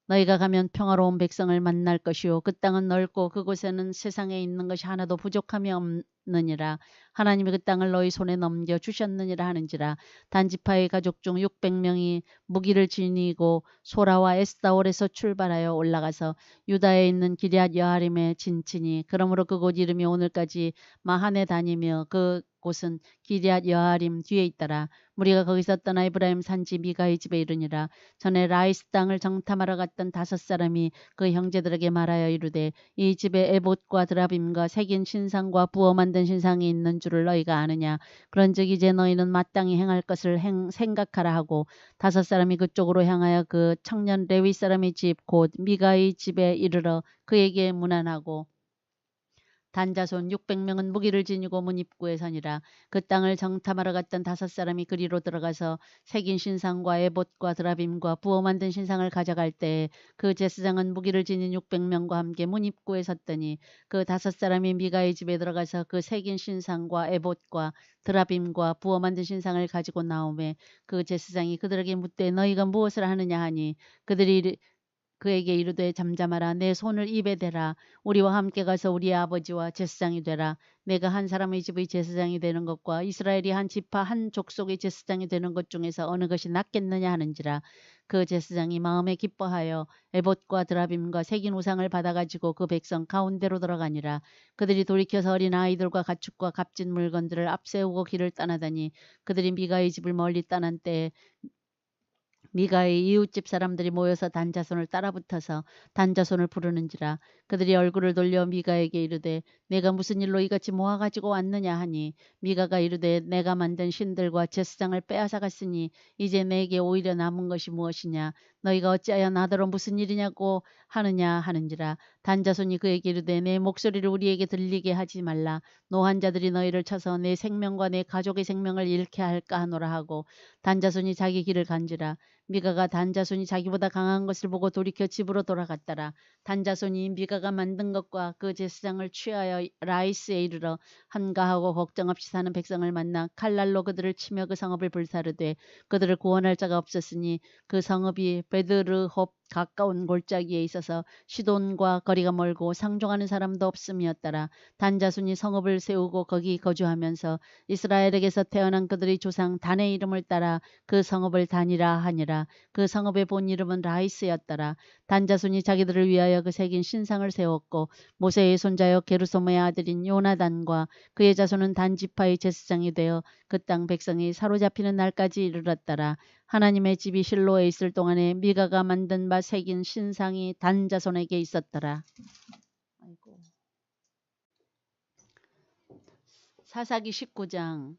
Speaker 1: 너희가 가면 평화로운 백성을 만날 것이요 그 땅은 넓고 그곳에는 세상에 있는 것이 하나도 부족함이 없느니라. 하나님이 그 땅을 너희 손에 넘겨 주셨느니라 하는지라. 단지파의 가족 중 600명이 무기를 지니고 소라와 에스다올에서 출발하여 올라가서 유다에 있는 기럇 여아림에 진치니 그러므로 그곳 이름이 오늘까지 마한에 다니며 그곳은 기럇 여아림 뒤에 있더라. 우리가 거기서 떠나 에브라임 산지 미가의 집에 이르니라. 전에 라이스 땅을 정탐하러 갔던 5사람이 그 형제들에게 말하여 이르되 이 집에 에봇과 드라빔과 새긴 신상과 부어 만든 신상이 있는 줄을 너희가 아느냐. 그런즉 이제 너희는 마땅히 행할 것을 생각하라 하고 5사람이 그쪽으로 향하여 그 청년 레위 사람의 집 곧 미가의 집에 이르러 그에게 문안하고 단자손 600명은 무기를 지니고 문 입구에 서니라. 그 땅을 정탐하러 갔던 5사람이 그리로 들어가서 새긴 신상과 에봇과 드라빔과 부어 만든 신상을 가져갈 때에 그 제사장은 무기를 지닌 600명과 함께 문 입구에 섰더니 그 5사람이 미가의 집에 들어가서 그 새긴 신상과 에봇과 드라빔과 부어 만든 신상을 가지고 나오매 그 제사장이 그들에게 묻되 너희가 무엇을 하느냐 하니 그들이 그에게 이르되 잠잠하라. 내 손을 입에 대라. 우리와 함께 가서 우리의 아버지와 제사장이 되라. 내가 한 사람의 집의 제사장이 되는 것과 이스라엘이 한 지파 한 족속의 제사장이 되는 것 중에서 어느 것이 낫겠느냐 하는지라. 그 제사장이 마음에 기뻐하여 에봇과 드라빔과 새긴 우상을 받아가지고 그 백성 가운데로 들어가니라. 그들이 돌이켜서 어린 아이들과 가축과 값진 물건들을 앞세우고 길을 떠나다니 그들이 미가의 집을 멀리 떠난 때에 미가의 이웃집 사람들이 모여서 단자손을 따라붙어서 단자손을 부르는지라. 그들이 얼굴을 돌려 미가에게 이르되 내가 무슨 일로 이같이 모아가지고 왔느냐 하니 미가가 이르되 내가 만든 신들과 제사장을 빼앗아 갔으니 이제 내게 오히려 남은 것이 무엇이냐. 너희가 어찌하여 나더러 무슨 일이냐고 하느냐 하는지라. 단자손이 그에게 이르되 내 목소리를 우리에게 들리게 하지 말라. 노한 자들이 너희를 쳐서 내 생명과 내 가족의 생명을 잃게 할까 하노라 하고 단자손이 자기 길을 간지라. 미가가 단자손이 자기보다 강한 것을 보고 돌이켜 집으로 돌아갔더라. 단자손이 미가가 만든 것과 그 제사장을 취하여 라이스에 이르러 한가하고 걱정 없이 사는 백성을 만나 칼날로 그들을 치며 그 성읍을 불사르되 그들을 구원할 자가 없었으니 그 성읍이 베드르홉 가까운 골짜기에 있어서 시돈과 거리가 멀고 상종하는 사람도 없음이었더라. 단자손이 성읍을 세우고 거기 거주하면서 이스라엘에게서 태어난 그들의 조상 단의 이름을 따라 그 성읍을 단이라 하니라. 그 성읍의 본 이름은 라이스였더라. 단자손이 자기들을 위하여 그 새긴 신상을 세웠고 모세의 손자여 게르소모의 아들인 요나단과 그의 자손은 단지파의 제사장이 되어 그 땅 백성이 사로잡히는 날까지 이르렀더라. 하나님의 집이 실로에 있을 동안에 미가가 만든 바 새긴 신상이 단자손에게 있었더라. 아이고. 사사기 19장.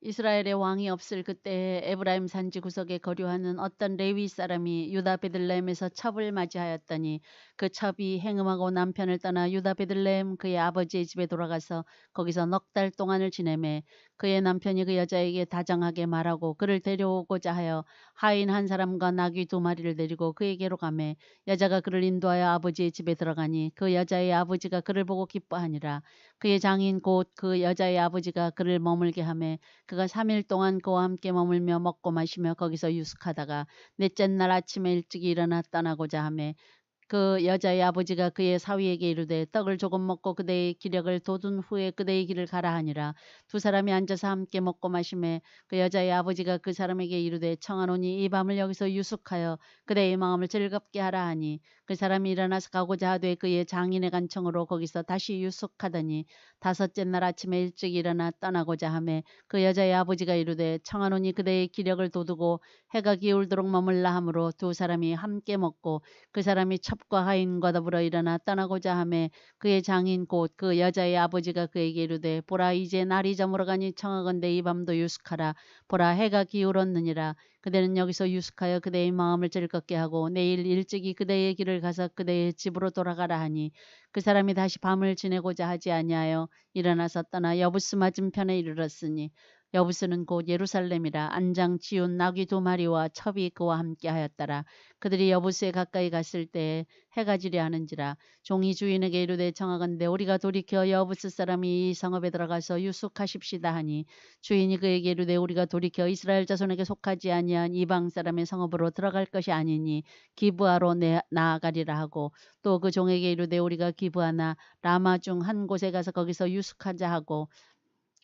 Speaker 1: 이스라엘의 왕이 없을 그때에 에브라임 산지 구석에 거류하는 어떤 레위 사람이 유다 베들레헴에서 첩을 맞이하였더니 그 첩이 행음하고 남편을 떠나 유다 베들레헴 그의 아버지의 집에 돌아가서 거기서 넉 달 동안을 지내매 그의 남편이 그 여자에게 다정하게 말하고 그를 데려오고자 하여 하인 한 사람과 나귀 2마리를 데리고 그에게로 가매 여자가 그를 인도하여 아버지의 집에 들어가니 그 여자의 아버지가 그를 보고 기뻐하니라. 그의 장인 곧 그 여자의 아버지가 그를 머물게 하매 그가 3일 동안 그와 함께 머물며 먹고 마시며 거기서 유숙하다가 넷째 날 아침에 일찍이 일어나 떠나고자 하매 그 여자의 아버지가 그의 사위에게 이르되 떡을 조금 먹고 그대의 기력을 돋운 후에 그대의 길을 가라 하니라. 두 사람이 앉아서 함께 먹고 마시매 그 여자의 아버지가 그 사람에게 이르되 청하노니 이 밤을 여기서 유숙하여 그대의 마음을 즐겁게 하라 하니 그 사람이 일어나서 가고자 하되 그의 장인의 간청으로 거기서 다시 유숙하더니 5째 날 아침에 일찍 일어나 떠나고자 하매 그 여자의 아버지가 이르되 청하노니 그대의 기력을 돋우고 해가 기울도록 머물라 하므로 두 사람이 함께 먹고 그 사람이 첩과 하인과 더불어 일어나 떠나고자 하매 그의 장인 곧 그 여자의 아버지가 그에게 이르되 보라 이제 날이 저물어가니 청하건대 이 밤도 유숙하라. 보라 해가 기울었느니라. 그대는 여기서 유숙하여 그대의 마음을 즐겁게 하고 내일 일찍이 그대의 길을 가서 그대의 집으로 돌아가라 하니 그 사람이 다시 밤을 지내고자 하지 아니하여 일어나서 떠나 여부스 맞은편에 이르렀으니 여부스는 곧 예루살렘이라. 안장 지운 나귀 2마리와 첩이 그와 함께 하였더라. 그들이 여부스에 가까이 갔을 때에 해가 지려 하는지라. 종이 주인에게 이르되 청하건대 우리가 돌이켜 여부스 사람이 이 성읍에 들어가서 유숙하십시다 하니 주인이 그에게 이르되 우리가 돌이켜 이스라엘 자손에게 속하지 아니한 이방 사람의 성읍으로 들어갈 것이 아니니 기브아로 나아가리라 하고 또 그 종에게 이르되 우리가 기브아나 라마 중 한 곳에 가서 거기서 유숙하자 하고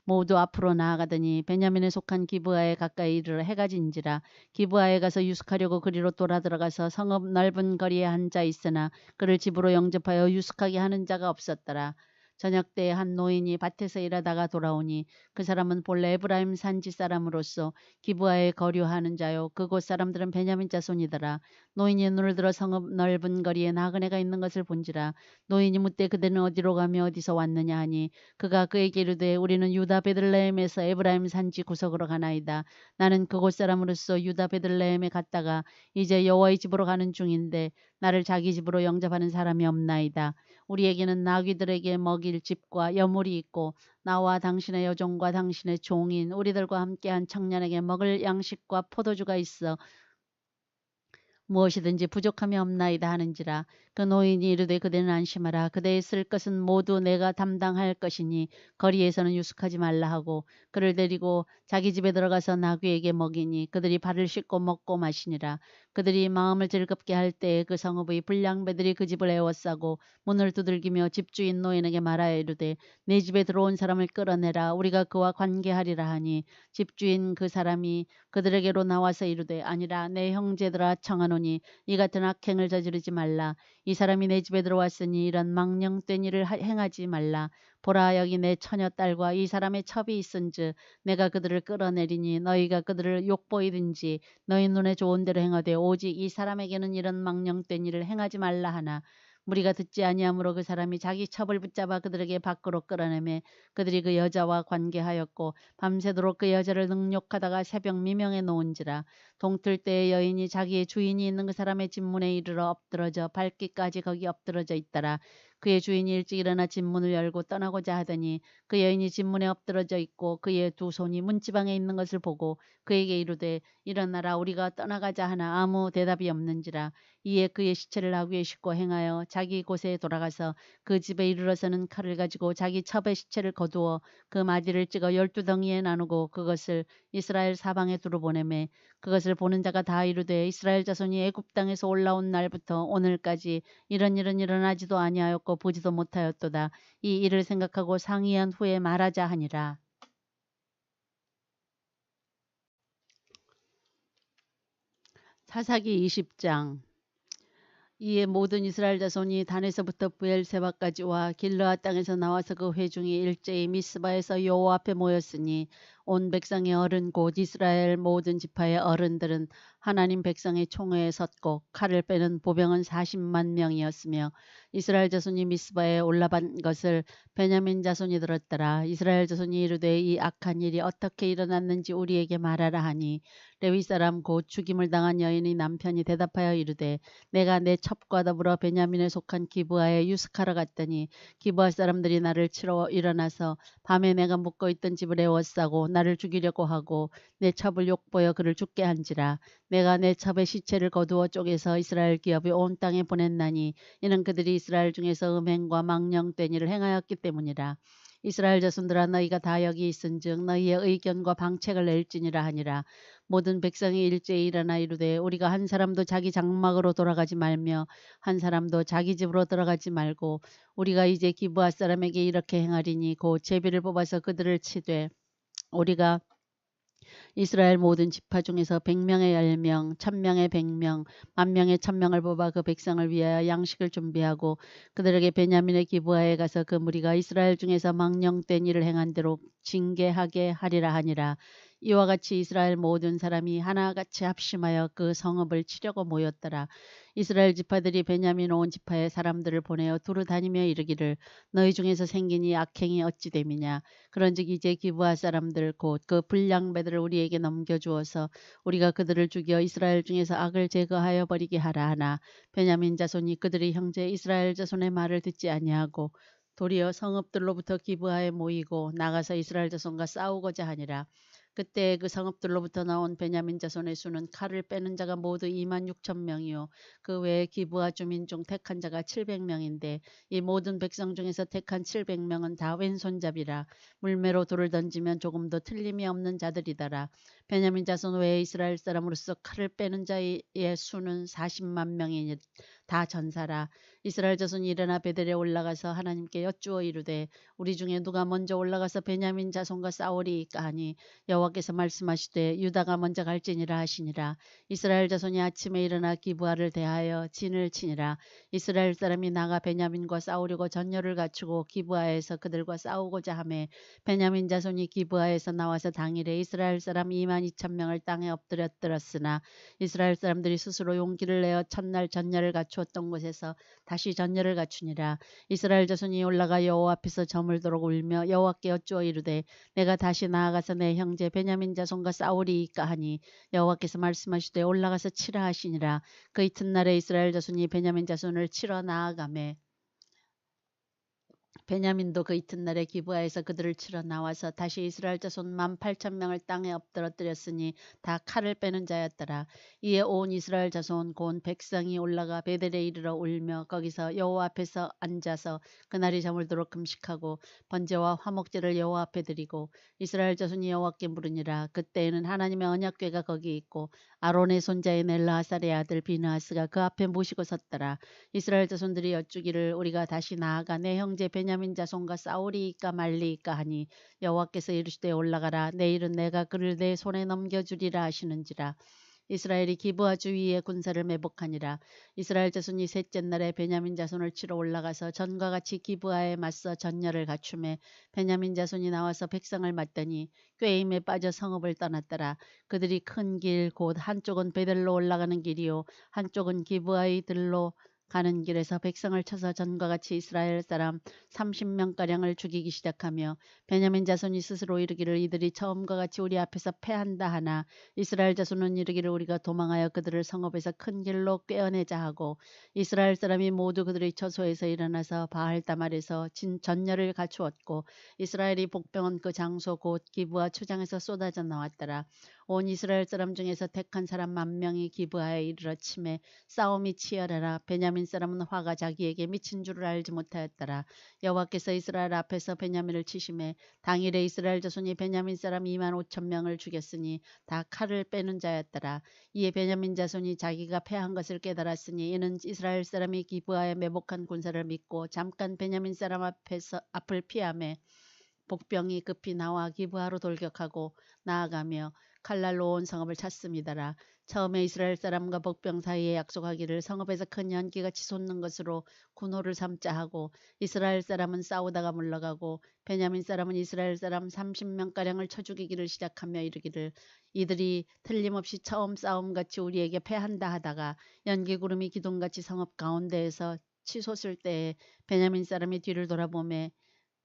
Speaker 1: 모두 앞으로 나아가더니 베냐민에 속한 기브아에 가까이 이르러 해가 진지라. 기브아에 가서 유숙하려고 그리로 돌아 들어가서 성읍 넓은 거리에 앉아 있으나 그를 집으로 영접하여 유숙하게 하는 자가 없었더라. 저녁 때에 한 노인이 밭에서 일하다가 돌아오니 그 사람은 본래 에브라임 산지 사람으로서 기브아에 거류하는 자요 그곳 사람들은 베냐민 자손이더라. 노인이 눈을 들어 성읍 넓은 거리에 나그네가 있는 것을 본지라. 노인이 묻되 그대는 어디로 가며 어디서 왔느냐 하니 그가 그에게 이르되 우리는 유다 베들레헴에서 에브라임 산지 구석으로 가나이다. 나는 그곳 사람으로서 유다 베들레헴에 갔다가 이제 여호와의 집으로 가는 중인데 나를 자기 집으로 영접하는 사람이 없나이다. 우리에게는 나귀들에게 먹일 집과 여물이 있고 나와 당신의 여종과 당신의 종인 우리들과 함께한 청년에게 먹을 양식과 포도주가 있어 무엇이든지 부족함이 없나이다 하는지라. 그 노인이 이르되 그대는 안심하라. 그대의 쓸 것은 모두 내가 담당할 것이니 거리에서는 유숙하지 말라 하고 그를 데리고 자기 집에 들어가서 나귀에게 먹이니 그들이 발을 씻고 먹고 마시니라. 그들이 마음을 즐겁게 할 때에 그 성읍의 불량배들이 그 집을 에워싸고 문을 두들기며 집주인 노인에게 말하여 이르되 내 집에 들어온 사람을 끌어내라. 우리가 그와 관계하리라 하니 집주인 그 사람이 그들에게로 나와서 이르되 아니라 내 형제들아 청하노니 이 같은 악행을 저지르지 말라. 이 사람이 내 집에 들어왔으니 이런 망령된 일을 행하지 말라. 보라 여기 내 처녀 딸과 이 사람의 첩이 있은즉 내가 그들을 끌어내리니 너희가 그들을 욕보이든지 너희 눈에 좋은 대로 행하되 오직 이 사람에게는 이런 망령된 일을 행하지 말라 하나 무리가 듣지 아니하므로 그 사람이 자기 첩을 붙잡아 그들에게 밖으로 끌어내매 그들이 그 여자와 관계하였고 밤새도록 그 여자를 능욕하다가 새벽 미명에 놓은지라. 동틀 때에 여인이 자기의 주인이 있는 그 사람의 집문에 이르러 엎드러져 밟기까지 거기 엎드러져 있더라. 그의 주인이 일찍 일어나 집문을 열고 떠나고자 하더니 그 여인이 집문에 엎드러져 있고 그의 두 손이 문지방에 있는 것을 보고 그에게 이르되 일어나라 우리가 떠나가자 하나 아무 대답이 없는지라. 이에 그의 시체를 나귀에 싣고 행하여 자기 곳에 돌아가서 그 집에 이르러서는 칼을 가지고 자기 첩의 시체를 거두어 그 마디를 찍어 12덩이에 나누고 그것을 이스라엘 사방에 두루 보내매 그것을 보는 자가 다 이르되 이스라엘 자손이 애굽 땅에서 올라온 날부터 오늘까지 이런 일은 일어나지도 아니하였고 보지도 못하였도다. 이 일을 생각하고 상의한 후에 말하자 하니라. 사사기 20장. 이에 모든 이스라엘 자손이 단에서부터 브엘세바까지 와 길르앗 땅에서 나와서 그 회중이 일제히 미스바에서 여호와 앞에 모였으니 온 백성의 어른 곧 이스라엘 모든 지파의 어른들은 하나님 백성의 총회에 섰고 칼을 빼는 보병은 40만 명이었으며 이스라엘 자손이 미스바에 올라간 것을 베냐민 자손이 들었더라. 이스라엘 자손이 이르되 이 악한 일이 어떻게 일어났는지 우리에게 말하라 하니 레위 사람 곧 죽임을 당한 여인의 남편이 대답하여 이르되 내가 내 첩과 더불어 베냐민에 속한 기브아에 유숙하러 갔더니 기브아 사람들이 나를 치러 일어나서 밤에 내가 묵고 있던 집을 에워싸고 나를 죽이려고 하고 내 첩을 욕보여 그를 죽게 한지라. 내가 내 첩의 시체를 거두어 쪼개서 이스라엘 기업이 온 땅에 보냈나니 이는 그들이 이스라엘 중에서 음행과 망령된 일을 행하였기 때문이라. 이스라엘 자손들아 너희가 다 여기 있은즉 너희의 의견과 방책을 낼지니라 하니라. 모든 백성이 일제히 일어나 이르되 우리가 한 사람도 자기 장막으로 돌아가지 말며 한 사람도 자기 집으로 들어가지 말고 우리가 이제 기브아 사람에게 이렇게 행하리니 곧 제비를 뽑아서 그들을 치되 우리가 이스라엘 모든 지파 중에서 100명의 10명, 1000명의 100명, 10,000명의 1000명을 뽑아 그 백성을 위하여 양식을 준비하고 그들에게 베냐민의 기브아에 가서 그 무리가 이스라엘 중에서 망령된 일을 행한 대로 징계하게 하리라 하니라. 이와 같이 이스라엘 모든 사람이 하나같이 합심하여 그 성읍을 치려고 모였더라. 이스라엘 지파들이 베냐민 온 지파의 사람들을 보내어 두루 다니며 이르기를 너희 중에서 생긴 이 악행이 어찌 됨이냐. 그런즉 이제 기브아 사람들 곧 그 불량배들을 우리에게 넘겨주어서 우리가 그들을 죽여 이스라엘 중에서 악을 제거하여 버리게 하라 하나 베냐민 자손이 그들의 형제 이스라엘 자손의 말을 듣지 아니하고 도리어 성읍들로부터 기브아에 모이고 나가서 이스라엘 자손과 싸우고자 하니라. 그때 그 성읍들로부터 나온 베냐민 자손의 수는 칼을 빼는 자가 모두 26,000명이요 그 외에 기브아 주민 중 택한 자가 700명인데 이 모든 백성 중에서 택한 700명은 다 왼손잡이라. 물매로 돌을 던지면 조금도 틀림이 없는 자들이더라. 베냐민 자손 외에 이스라엘 사람으로서 칼을 빼는 자의 수는 40만 명이니 다 전사라. 이스라엘 자손이 일어나 베델에 올라가서 하나님께 여쭈어 이르되 우리 중에 누가 먼저 올라가서 베냐민 자손과 싸우리이까 하니 여호와께서 말씀하시되 유다가 먼저 갈지니라 하시니라. 이스라엘 자손이 아침에 일어나 기브아를 대하여 진을 치니라. 이스라엘 사람이 나가 베냐민과 싸우려고 전열을 갖추고 기브아에서 그들과 싸우고자 하매 베냐민 자손이 기브아에서 나와서 당일에 이스라엘 사람 22,000명을 땅에 엎드렸더랬으나 이스라엘 사람들이 스스로 용기를 내어 첫날 전열을 갖추었던 곳에서 다시 전열을 갖추니라. 이스라엘 자손이 올라가 여호와 앞에서 저물도록 울며 여호와께 여쭈어 이르되 내가 다시 나아가서 내 형제 베냐민 자손과 싸우리이까 하니 여호와께서 말씀하시되 올라가서 치라 하시니라. 그 이튿날에 이스라엘 자손이 베냐민 자손을 치러 나아가매 베냐민도 그 이튿날에 기브아에서 그들을 치러 나와서 다시 이스라엘 자손 18,000명을 땅에 엎드러뜨렸으니 다 칼을 빼는 자였더라. 이에 온 이스라엘 자손 곧 백성이 올라가 베델에 이르러 울며 거기서 여호와 앞에서 앉아서 그날이 저물도록 금식하고 번제와 화목제를 여호와 앞에 드리고 이스라엘 자손이 여호와께 물으니라. 그때에는 하나님의 언약궤가 거기 있고 아론의 손자인 엘르하살의 아들 비느하스가 그 앞에 모시고 섰더라. 이스라엘 자손들이 여쭈기를 우리가 다시 나아가 내 형제 베냐민 자손과 싸우리이까 말리이까 하니 여호와께서 이르시되 올라가라. 내일은 내가 그를 내 손에 넘겨주리라 하시는지라. 이스라엘이 기브아 주위에 군사를 매복하니라. 이스라엘 자손이 셋째 날에 베냐민 자손을 치러 올라가서 전과 같이 기브아에 맞서 전열을 갖추매 베냐민 자손이 나와서 백성을 맞더니 꾀임에 빠져 성읍을 떠났더라. 그들이 큰 길 곧 한쪽은 베델로 올라가는 길이요 한쪽은 기브아의 들로 가는 길에서 백성을 쳐서 전과 같이 이스라엘 사람 30명가량을 죽이기 시작하며 베냐민 자손이 스스로 이르기를 이들이 처음과 같이 우리 앞에서 패한다 하나 이스라엘 자손은 이르기를 우리가 도망하여 그들을 성읍에서 큰 길로 꿰어내자 하고 이스라엘 사람이 모두 그들의 처소에서 일어나서 바알다말에서 전열을 갖추었고 이스라엘이 복병은 그 장소 곧 기브아 초장에서 쏟아져 나왔더라. 온 이스라엘 사람 중에서 택한 사람 10,000명이 기브아에 이르러 치매 싸움이 치열하라. 베냐민 사람은 화가 자기에게 미친 줄을 알지 못하였더라. 여호와께서 이스라엘 앞에서 베냐민을 치심해 당일에 이스라엘 자손이 베냐민 사람 25,000명을 죽였으니 다 칼을 빼는 자였더라. 이에 베냐민 자손이 자기가 패한 것을 깨달았으니 이는 이스라엘 사람이 기브아에 매복한 군사를 믿고 잠깐 베냐민 사람 앞을 피하며 복병이 급히 나와 기브아로 돌격하고 나아가며 칼날로 온 성읍을 찼음이더라. 처음에 이스라엘 사람과 복병 사이에 약속하기를 성읍에서 큰 연기가 치솟는 것으로 군호를 삼자 하고 이스라엘 사람은 싸우다가 물러가고 베냐민 사람은 이스라엘 사람 30명가량을 쳐 죽이기를 시작하며 이르기를 이들이 틀림없이 처음 싸움같이 우리에게 패한다 하다가 연기구름이 기둥같이 성읍 가운데에서 치솟을 때에 베냐민 사람이 뒤를 돌아보매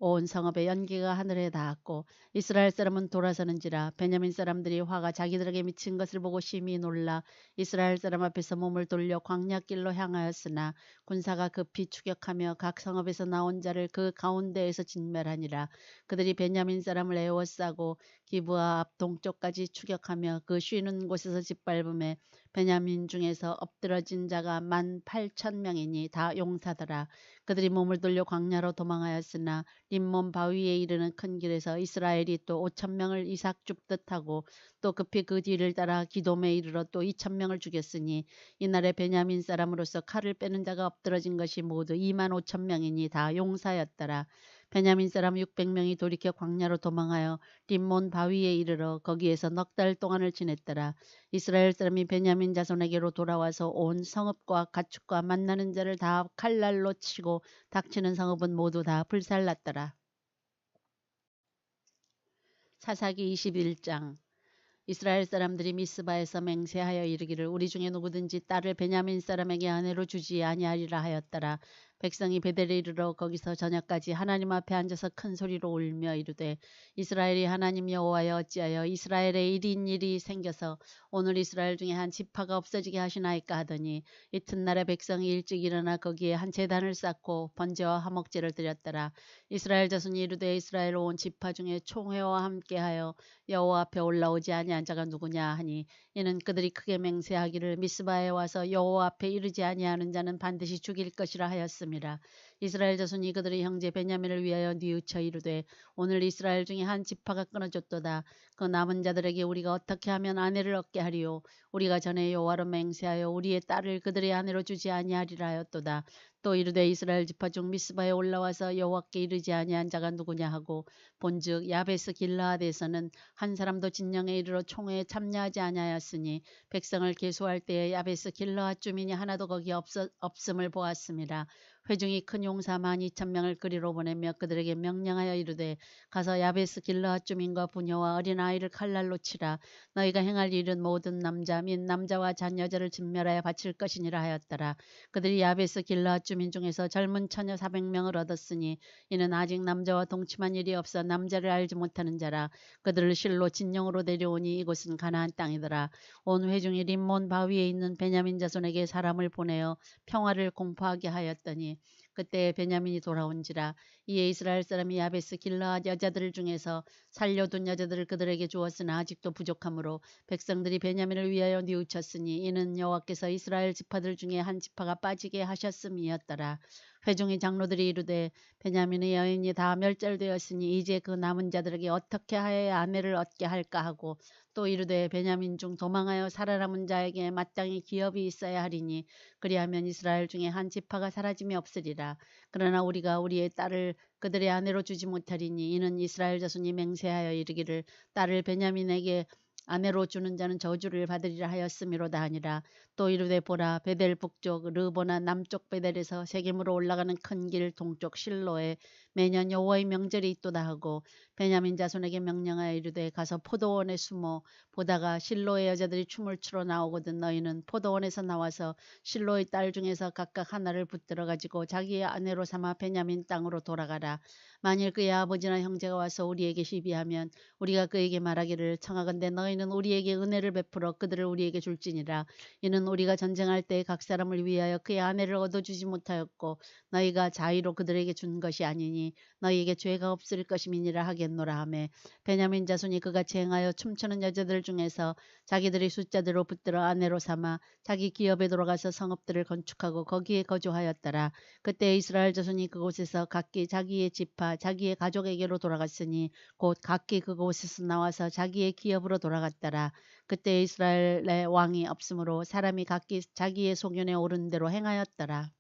Speaker 1: 온 성읍의 연기가 하늘에 닿았고 이스라엘 사람은 돌아서는지라. 베냐민 사람들이 화가 자기들에게 미친 것을 보고 심히 놀라 이스라엘 사람 앞에서 몸을 돌려 광야길로 향하였으나 군사가 급히 추격하며 각 성읍에서 나온 자를 그 가운데에서 진멸하니라. 그들이 베냐민 사람을 에워싸고 기브아 앞 동쪽까지 추격하며 그 쉬는 곳에서 짓밟음에 베냐민 중에서 엎드러진 자가 18,000명이니 다 용사더라. 그들이 몸을 돌려 광야로 도망하였으나 림몬 바위에 이르는 큰 길에서 이스라엘이 또 5,000명을 이삭 줍듯 하고 또 급히 그 뒤를 따라 기돔에 이르러 또 2,000명을 죽였으니 이날에 베냐민 사람으로서 칼을 빼는 자가 엎드러진 것이 모두 25,000명이니 다 용사였더라. 베냐민 사람 600명이 돌이켜 광야로 도망하여 림몬 바위에 이르러 거기에서 넉 달 동안을 지냈더라. 이스라엘 사람이 베냐민 자손에게로 돌아와서 온 성읍과 가축과 만나는 자를 다 칼날로 치고 닥치는 성읍은 모두 다 불살랐더라. 사사기 21장. 이스라엘 사람들이 미스바에서 맹세하여 이르기를 우리 중에 누구든지 딸을 베냐민 사람에게 아내로 주지 아니하리라 하였더라. 백성이 베델에 이르러 거기서 저녁까지 하나님 앞에 앉아서 큰 소리로 울며 이르되 이스라엘이 하나님 여호와여 어찌하여 이스라엘에 1인 일이 생겨서 오늘 이스라엘 중에 한 지파가 없어지게 하시나이까 하더니 이튿날에 백성이 일찍 일어나 거기에 한 제단을 쌓고 번제와 화목제를 드렸더라. 이스라엘 자손이 이르되 이스라엘 온 지파 중에 총회와 함께하여 여호와 앞에 올라오지 아니한 자가 누구냐 하니 이는 그들이 크게 맹세하기를 미스바에 와서 여호와 앞에 이르지 아니하는 자는 반드시 죽일 것이라 하였습니다. 이스라엘 자손이 그들의 형제 베냐민을 위하여 뉘우쳐 이르되 오늘 이스라엘 중에 한 지파가 끊어졌도다. 그 남은 자들에게 우리가 어떻게 하면 아내를 얻게 하리요. 우리가 전에 여호와로 맹세하여 우리의 딸을 그들의 아내로 주지 아니하리라 하였도다. 또 이르되 이스라엘 지파 중 미스바에 올라와서 여호와께 이르지 아니한 자가 누구냐 하고 본즉 야베스 길라앗에서는 한 사람도 진영에 이르러 총회에 참여하지 아니하였으니 백성을 계수할 때에 야베스 길라앗 주민이 하나도 거기 없음을 보았습니다. 회중이 큰 용사 12,000명을 그리로 보내며 그들에게 명령하여 이르되 가서 야베스 길라앗 주민과 부녀와 어린아이를 칼날로 치라. 너희가 행할 일은 모든 남자 및 남자와 잔여자를 진멸하여 바칠 것이니라 하였더라. 그들이 야베스 길라앗 주민 중에서 젊은 처녀 400명을 얻었으니 이는 아직 남자와 동침한 일이 없어 남자를 알지 못하는 자라. 그들을 실로 진영으로 데려오니 이곳은 가나안 땅이더라. 온 회중이 림몬 바위에 있는 베냐민 자손에게 사람을 보내어 평화를 공포하게 하였더니 그때 베냐민이 돌아온지라. 이에 이스라엘 사람이 야베스 길르앗 여자들 중에서 살려둔 여자들을 그들에게 주었으나 아직도 부족하므로 백성들이 베냐민을 위하여 뉘우쳤으니 이는 여호와께서 이스라엘 지파들 중에 한 지파가 빠지게 하셨음이었더라. 회중의 장로들이 이르되 베냐민의 여인이 다 멸절되었으니 이제 그 남은 자들에게 어떻게 하여야 아내를 얻게 할까 하고 또 이르되 베냐민 중 도망하여 살아남은 자에게 마땅히 기업이 있어야 하리니 그리하면 이스라엘 중에 한 지파가 사라짐이 없으리라. 그러나 우리가 우리의 딸을 그들의 아내로 주지 못하리니 이는 이스라엘 자손이 맹세하여 이르기를 딸을 베냐민에게 아내로 주는 자는 저주를 받으리라 하였음이로다 하니라. 또 이르되 보라 베델 북쪽 르보나 남쪽 베델에서 세겜으로 올라가는 큰 길 동쪽 실로에 매년 여호와의 명절이 있도다 하고 베냐민 자손에게 명령하여 이르되 가서 포도원에 숨어 보다가 실로의 여자들이 춤을 추러 나오거든 너희는 포도원에서 나와서 실로의 딸 중에서 각각 하나를 붙들어 가지고 자기의 아내로 삼아 베냐민 땅으로 돌아가라. 만일 그의 아버지나 형제가 와서 우리에게 시비하면 우리가 그에게 말하기를 청하건대 너희는 우리에게 은혜를 베풀어 그들을 우리에게 줄지니라. 이는 우리가 전쟁할 때 각 사람을 위하여 그의 아내를 얻어주지 못하였고 너희가 자의로 그들에게 준 것이 아니니 너희에게 죄가 없을 것임이니라 하겠노라 하매 베냐민 자손이 그같이 행하여 춤추는 여자들 중에서 자기들의 숫자대로 붙들어 아내로 삼아 자기 기업에 돌아가서 성읍들을 건축하고 거기에 거주하였더라. 그때 이스라엘 자손이 그곳에서 각기 자기의 지파 자기의 가족에게로 돌아갔으니 곧 각기 그곳에서 나와서 자기의 기업으로 돌아갔더라. 그때 이스라엘의 왕이 없으므로 사람이 각기 자기의 소견에 오른 대로 행하였더라.